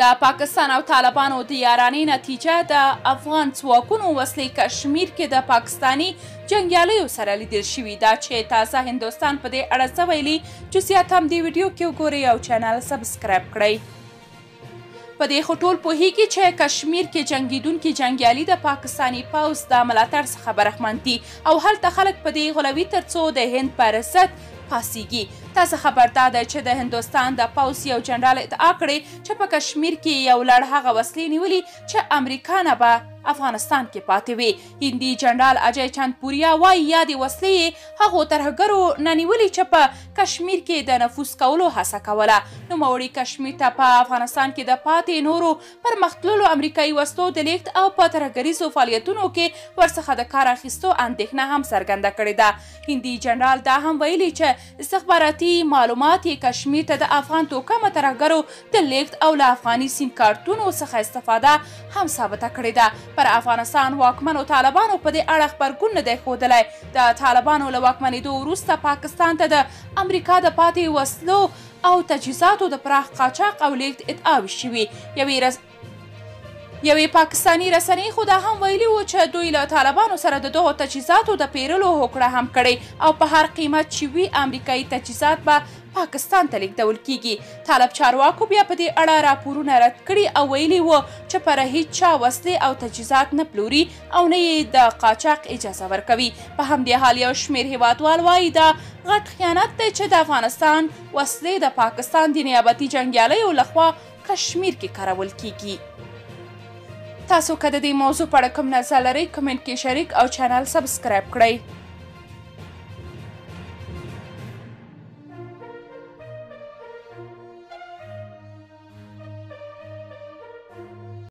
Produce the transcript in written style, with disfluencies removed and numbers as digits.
د پاکستان او طالبانو د یارانې نتیجه د افغان ځواکونو وسلې کشمیر کې د پاکستاني جنګیالیو سره لیدل شوي ده چې تازه هندوستان په دې اړه څه ویلي جزئیات هم دې ویډیو کې وګورئ او چینل سبسکرایب کړئ. په دې خو ټول پوهیږي چې کشمیر کې جنګیدونکي جنګیالي د پاکستاني پوځ د ملاتړ څخه برخمن دي او هلته خلک په دې غولوي ترڅو د هند پر ضد پاڅیږي. تاسو خبر ده چې د هندوستان د پوځ یو جنرال ادعا کړې چې په کشمیر کې یو لړ هغه وسلې نیولي چې امریکا نه به افغانستان کې پاتې وي. هندي جنرال اجای چندپوریا وایي یادې وسلې هغو ترهګرو نه نیولي چې په کشمیر کې د نفوذ کولو هڅه کوله. نوموړي کشمیر ته په افغانستان کې د پاتې نورو پرمختللو امریکایي وسلو د لیږد او په ترهګریزو فعالیتونو کې ورڅخه د کار اخیستو اندېښنه هم څرګنده کړې ده. هندي جنرال دا هم ویلي چې استخباراتي معلومات یې کشمیر ته د افغان توکمه ترهګرو د لیږد او له افغاني سیم کارتونو څخه استفاده هم ثابته کړې ده. پر افغانستان واکمنو طالبانو په دې اړه خبرګون نه دی ښودلی. د طالبانو له واکمنېدو وروسته پاکستان ته د امریکا د پاتې وسلو او تجهیزاتو د پراخ قاچاق او لیږد ادعاوې شوي. یوې پاکستاني رسنۍ خو دا هم ویلي و چې دوی له طالبانو سره د دغو تجهیزاتو د پیرلو هوکړه هم کړې او په هر قیمت چې وي امریکایي تجهیزات به پاکستان ته لیږدول کیږي. طالب چارواکو بیا په دې اړه راپورونه رد کړي او ویلي و چې پر هیڅ چا وسلې او تجهیزات نه پلوري او نه یې د قاچاق اجازه ورکوي. په همدې حال یو شمېر هیوادوال وایي دا غټ خیانت دی چې د افغانستان وسلې د پاکستان د نیابتي جنګیالیو لخوا کشمیر کې کارول کیږي. تاسو که د دې موضوع په اړه کوم نظر لرئ کمنټ کې شریک او چینل سبسکرایب کړئ.